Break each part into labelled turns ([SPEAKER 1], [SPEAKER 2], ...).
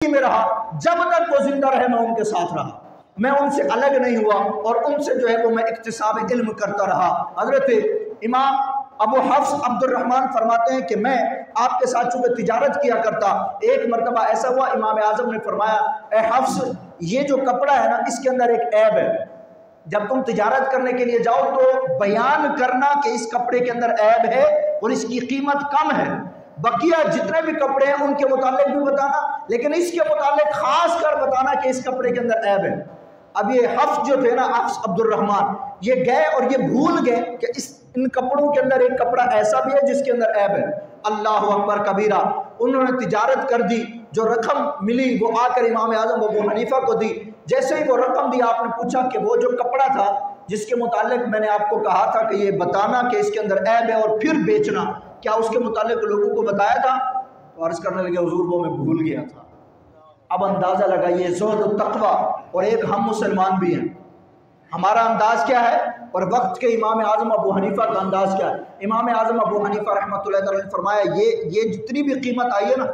[SPEAKER 1] میں رہا، جب تک وہ زندہ رہے میں ان کے ساتھ رہا، میں ان سے الگ نہیں ہوا اور ان سے جو ہے وہ میں اکتساب علم کرتا رہا۔ حضرت امام ابو حفص عبد الرحمن فرماتے ہیں کہ میں آپ کے ساتھ چونکہ تجارت کیا کرتا، ایک مرتبہ ایسا ہوا امام اعظم نے فرمایا اے حفص یہ جو کپڑا ہے نا اس کے اندر ایک عیب ہے، جب تم تجارت کرنے کے لیے جاؤ تو بیان کرنا کہ اس کپڑے کے اندر عیب ہے اور اس کی قیمت کم ہے، بقیہ جتنے بھی کپڑے ہیں ان کے متعلق بھی بتانا لیکن اس کے متعلق خاص کر بتانا کہ اس کپڑے کے اندر عیب ہے۔ اب یہ حفص جو تھے نا، حفص عبد الرحمن، یہ گئے اور یہ بھول گئے کہ ان کپڑوں کے اندر ایک کپڑا ایسا بھی ہے جس کے اندر عیب ہے۔ اللہ اکبر کبیرہ، انہوں نے تجارت کر دی، جو رقم ملی وہ آ کر امام اعظم ابو حنیفہ کو دی۔ جیسے ہی وہ رقم دی آپ نے پوچھا کہ وہ جو کپڑا تھا جس کے متعلق میں نے آپ کو کہا تھا کہ یہ بتانا کہ اس کے اندر عیب ہے اور پھر بیچنا، کیا اس کے متعلق لوگوں کو بتایا تھا؟ تو عرض کرنے لگے حضور وہ میں بھول گیا تھا۔ اب اندازہ لگائیے زہد و تقویٰ، اور ایک ہم مسلمان بھی ہیں، ہمارا انداز کیا ہے اور وقت کے امام اعظم ابو حنیفہ کا انداز کیا ہے۔ امام اعظم ابو حنیفہ رحمۃ اللہ تعالی نے فرمایا یہ جتنی بھی قیمت آئی ہے نا،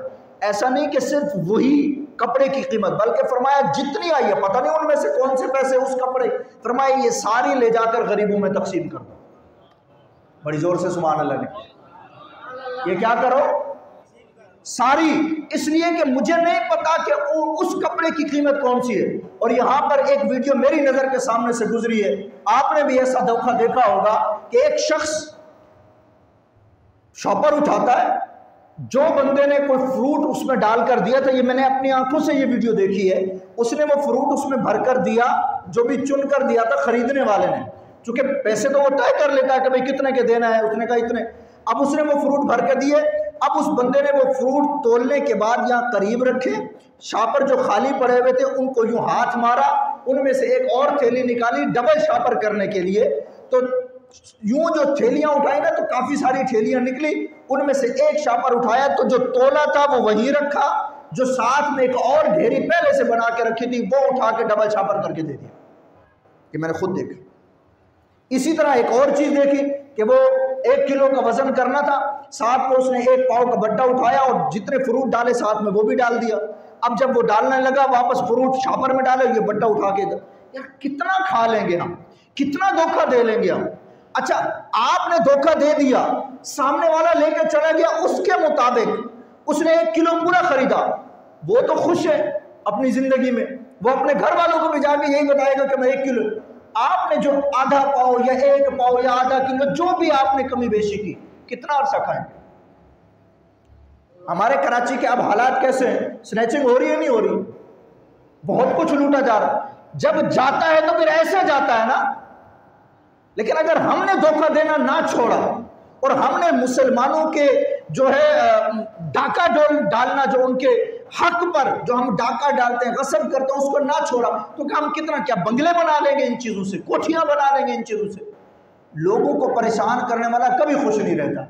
[SPEAKER 1] ایسا نہیں کہ صرف وہی کپڑے کی قیمت، بلکہ فرمایا جتنی آئی ہے پتہ نہیں ان میں سے کون سے پیسے اس کپڑے، فرمایا یہ ساری لے جا کر غریبوں میں تقسیم کر دو۔ بڑی زور سے سبحان اللہ نے، یہ کیا کرو ساری، اس لیے کہ مجھے نہیں پتا کہ اس کپڑے کی قیمت کون سی ہے۔ اور یہاں پر ایک ویڈیو میری نظر کے سامنے سے گزری ہے، آپ نے بھی ایسا دھوکہ دیکھا ہوگا کہ ایک شخص شاپر اٹھاتا ہے، جو بندے نے کوئی فروٹ اس میں ڈال کر دیا تھا، یہ میں نے اپنی آنکھوں سے یہ ویڈیو دیکھی ہے، اس نے وہ فروٹ اس میں بھر کر دیا جو بھی چن کر دیا تھا خریدنے والے نے، چونکہ پیسے تو وہ طے کر لیتا ہے کہ بھئی کتنے کے دینا ہے، اس نے کہا اتنے، اب اس نے وہ فروٹ بھر کے دیے۔ اب اس بندے نے وہ فروٹ تولنے کے بعد یہاں قریب رکھے، شاپر جو خالی پڑے ہوئے تھے ان کو یوں ہاتھ مارا، ان میں سے ایک اور تھیلی نکالی ڈبل شاپر کرنے کے لیے، تو یوں جو تھیلیاں اٹھائی نا تو کافی ساری تھیلیاں نکلی، ان میں سے ایک شاپر اٹھایا تو جو تولا تھا وہ وہیں رکھا، جو ساتھ میں ایک اور ڈھیری پہلے سے بنا کے رکھی تھی وہ اٹھا کے ڈبل شاپر کر کے دے دیا۔ کہ میں نے خود دیکھا۔ اسی طرح ایک اور چیز دیکھی کہ وہ 1 کلو کا وزن کرنا تھا، ساتھ میں اس نے 1 پاؤ کا بٹا اٹھایا اور جتنے فروٹ ڈالے ساتھ میں وہ بھی ڈال دیا۔ اب جب وہ ڈالنے لگا واپس فروٹ شاپر میں ڈالے، یہ بٹا اٹھا کے ادھر، یار کتنا کھا لیں گے ہم، کتنا دھوکہ دے لیں گے ہم۔ اچھا آپ نے دھوکہ دے دیا، سامنے والا لے کے چلا گیا اس کے مطابق، اس نے 1 کلو پورا خریدا، وہ تو خوش ہے اپنی زندگی میں، وہ اپنے گھر والوں کو بھی جا کے یہی بتائے گا کہ میں 1 کلو، آپ نے جو آدھا پاؤ یا 1 پاؤ یا آدھا کلو جو بھی آپ نے کمی بیشی کی، کتنا عرصہ کھائیں گے؟ ہمارے کراچی کے اب حالات کیسے ہیں؟ سنیچنگ ہو رہی ہے نہیں ہو رہی؟ بہت کچھ لوٹا جا رہا ہے، جب جاتا ہے تو پھر ایسے جاتا ہے نا۔ لیکن اگر ہم نے دھوکہ دینا نہ چھوڑا اور ہم نے مسلمانوں کے جو ہے ڈاکہ ڈالنا، جو ان کے حق پر جو ہم ڈاکہ ڈالتے ہیں، غصب کرتے ہیں، اس کو نہ چھوڑا تو کہ ہم کتنا کیا بنگلے بنا لیں گے ان چیزوں سے، کوٹھیاں بنا لیں گے ان چیزوں سے۔ لوگوں کو پریشان کرنے والا کبھی خوش نہیں رہتا،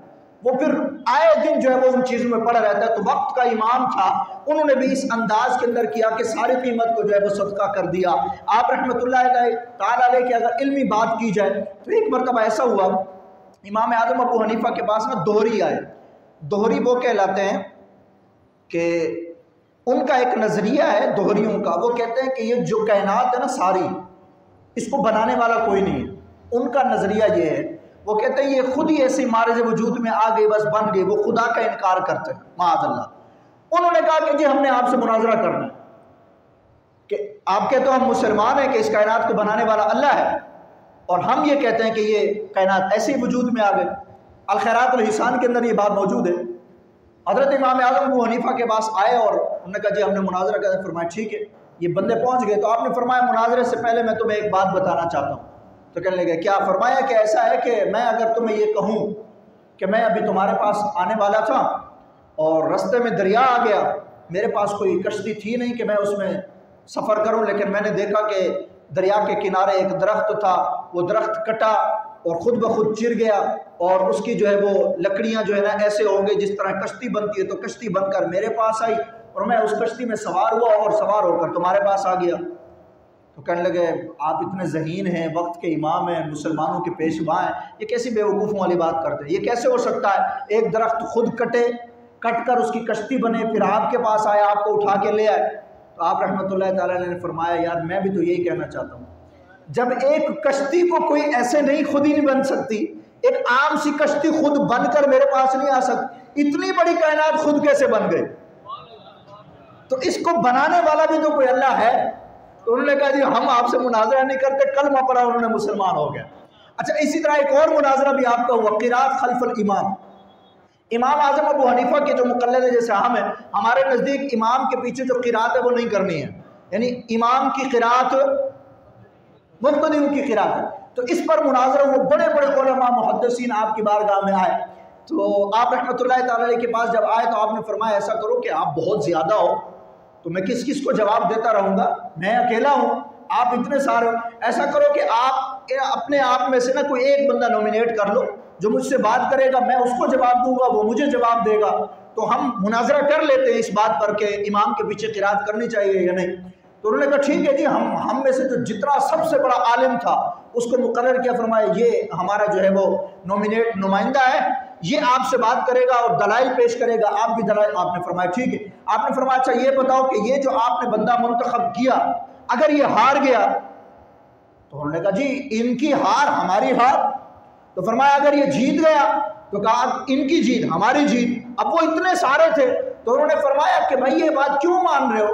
[SPEAKER 1] وہ پھر آئے دن جو ہے وہ ان چیزوں میں پڑا رہتا ہے۔ تو وقت کا امام تھا، انہوں نے بھی اس انداز کے اندر کیا کہ ساری قیمت کو جو ہے وہ صدقہ کر دیا۔ آپ رحمۃ اللہ تعالیٰ علیہ کی اگر علمی بات کی جائے تو ایک مرتبہ ایسا ہوا، امام اعظم ابو حنیفہ کے پاس نا دوہری آئے۔ دوہری وہ کہلاتے ہیں کہ ان کا ایک نظریہ ہے دوہریوں کا، وہ کہتے ہیں کہ یہ جو کائنات ہے نا ساری، اس کو بنانے والا کوئی نہیں ہے۔ ان کا نظریہ یہ ہے، وہ کہتے ہیں یہ خود ہی ایسی معرض وجود میں آ گئی، بس بن گئی، وہ خدا کا انکار کرتے ہیں معاذ اللہ۔ انہوں نے کہا کہ جی ہم نے آپ سے مناظرہ کرنا ہے کہ آپ کہتے ہو ہم مسلمان ہیں کہ اس کائنات کو بنانے والا اللہ ہے، اور ہم یہ کہتے ہیں کہ یہ کائنات ایسے ہی وجود میں آ گئے۔ الخیرات الحسان کے اندر یہ بات موجود ہے۔ حضرت امام اعظم ابو حنیفہ کے پاس آئے اور انہوں نے کہا جی ہم نے مناظرہ کرنا ہے۔ فرمایا ٹھیک ہے، یہ بندے پہنچ گئے تو آپ نے فرمایا مناظرے سے پہلے میں تمہیں ایک بات بتانا چاہتا ہوں۔ تو کہنے لگے کیا؟ فرمایا کہ ایسا ہے کہ میں اگر تمہیں یہ کہوں کہ میں ابھی تمہارے پاس آنے والا تھا اور رستے میں دریا آ گیا، میرے پاس کوئی کشتی تھی نہیں کہ میں اس میں سفر کروں، لیکن میں نے دیکھا کہ دریا کے کنارے ایک درخت تھا، وہ درخت کٹا اور خود بخود چر گیا، اور اس کی جو ہے وہ لکڑیاں جو ہے نا ایسے ہو گئی جس طرح کشتی بنتی ہے، تو کشتی بن کر میرے پاس آئی اور میں اس کشتی میں سوار ہوا اور سوار ہو کر تمہارے پاس آ گیا۔ تو کہنے لگے آپ اتنے ذہین ہیں، وقت کے امام ہیں، مسلمانوں کے پیشوا ہیں، یہ کیسی بیوقوفوں والی بات کرتے ہیں؟ یہ کیسے ہو سکتا ہے ایک درخت خود کٹے کٹ کر اس کی کشتی بنے، پھر آپ کے پاس آئے، آپ کو اٹھا کے لے آئے۔ تو آپ رحمۃ اللہ تعالیٰ نے فرمایا یار میں بھی تو یہی کہنا چاہتا ہوں، جب ایک کشتی کو کوئی ایسے نہیں خود ہی نہیں بن سکتی، ایک عام سی کشتی خود بن کر میرے پاس نہیں آ سکتی، اتنی بڑی کائنات خود کیسے بن گئی؟ تو اس کو بنانے والا بھی تو کوئی اللہ ہے۔ تو انہوں نے کہا جی ہم آپ سے مناظرہ نہیں کرتے، کلمہ پڑھا انہوں نے مسلمان ہو گیا۔ اچھا اسی طرح ایک اور مناظرہ بھی آپ کا ہوا، قراءت خلف الامام۔ امام اعظم ابو حنیفہ کے جو مقلد ہے جیسے ہم ہیں، ہمارے نزدیک امام کے پیچھے جو قراءت ہے وہ نہیں کرنی ہے، یعنی امام کی قراءت مقتدیوں کی قراءت ہے۔ تو اس پر مناظرہ وہ بڑے بڑے علماء محدثین آپ کی بارگاہ میں آئے، تو آپ رحمۃ اللہ تعالی علیہ کے پاس جب آئے تو آپ نے فرمایا ایسا کرو کہ آپ بہت زیادہ ہو تو میں کس کس کو جواب دیتا رہوں گا، میں اکیلا ہوں، آپ اتنے سارے ہو، ایسا کرو کہ آپ اپنے آپ میں سے نا کوئی ایک بندہ نومینیٹ کر لو جو مجھ سے بات کرے گا، میں اس کو جواب دوں گا، وہ مجھے جواب دے گا، تو ہم مناظرہ کر لیتے ہیں اس بات پر کہ امام کے پیچھے قراءت کرنی چاہیے یا نہیں۔ تو انہوں نے کہا ٹھیک ہے جی، ہم میں سے جو جتنا سب سے بڑا عالم تھا اس کو مقرر کیا، فرمایا یہ ہمارا جو ہے وہ نمائندہ ہے، یہ آپ سے بات کرے گا اور دلائل پیش کرے گا، آپ بھی دلائل۔ آپ نے فرمایا ٹھیک ہے۔ آپ نے فرمایا اچھا یہ بتاؤ کہ یہ جو آپ نے بندہ منتخب کیا اگر یہ ہار گیا، تو انہوں نے کہا جی ان کی ہار ہماری ہار۔ تو فرمایا اگر یہ جیت گیا، تو کہا ان کی جیت ہماری جیت۔ اب وہ اتنے سارے تھے تو انہوں نے فرمایا کہ بھائی یہ بات کیوں مان رہے ہو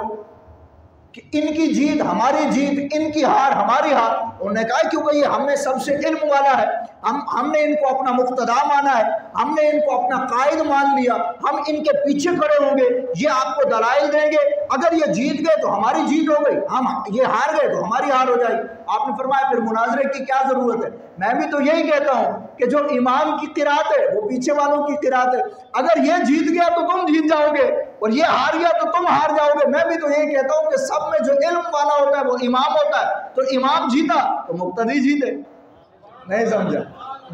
[SPEAKER 1] کہ ان کی جیت ہماری جیت، ان کی ہار ہماری ہار؟ انہوں نے کہا کیونکہ یہ ہم میں سب سے علم والا ہے، ہم نے ان کو اپنا مقتدا مانا ہے، ہم نے ان کو اپنا قائد مان لیا، ہم ان کے پیچھے کھڑے ہوں گے، یہ آپ کو دلائل دیں گے، اگر یہ جیت گئے تو ہماری جیت ہو گئی، ہم یہ ہار گئے تو ہماری ہار ہو جائے گی۔ آپ نے فرمایا پھر مناظرے کی کیا ضرورت ہے؟ میں بھی تو یہی کہتا ہوں کہ جو امام کی قراءت ہے وہ پیچھے والوں کی قراءت ہے، اگر یہ جیت گیا تو تم جیت جاؤ گے اور یہ ہار گیا تو تم ہار جاؤ گے۔ میں بھی تو یہی کہتا ہوں کہ سب میں جو علم والا ہوتا ہے وہ امام ہوتا ہے، تو امام جیتا تو مقتدی جیتے۔ نہیں سمجھا؟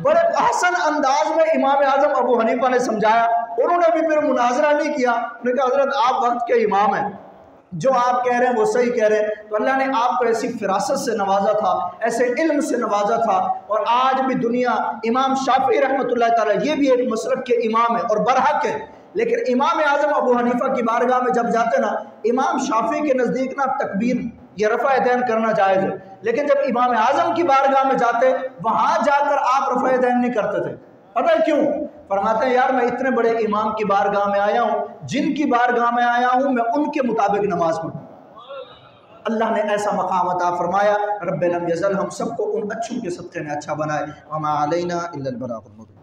[SPEAKER 1] بڑے احسن انداز میں امام اعظم ابو حنیفہ نے سمجھایا، انہوں نے بھی پھر مناظرہ نہیں کیا، انہوں نے کہا حضرت آپ وقت کے امام ہیں، جو آپ کہہ رہے ہیں وہ صحیح کہہ رہے ہیں۔ تو اللہ نے آپ کو ایسی فراست سے نوازا تھا، ایسے علم سے نوازا تھا، اور آج بھی دنیا امام شافعی رحمۃ اللہ تعالیٰ یہ بھی ایک مسلک کے امام ہے اور برحق ہے، لیکن امام اعظم ابو حنیفہ کی بارگاہ میں جب جاتے نا، امام شافعی کے نزدیک نا تکبیر یہ رفع دین کرنا جائز ہے، لیکن جب امام اعظم کی بارگاہ میں جاتے وہاں جا کر آپ رفع دین نہیں کرتے تھے۔ پتہ ہے کیوں؟ فرماتے ہیں یار میں اتنے بڑے امام کی بارگاہ میں آیا ہوں، جن کی بارگاہ میں آیا ہوں میں ان کے مطابق نماز پڑھوں۔ اللہ نے ایسا مقام عطا فرمایا، رب لم یزل ہم سب کو ان اچھوں کے صدقے میں اچھا بنائے۔ وما علینا الا البلاغ المبین۔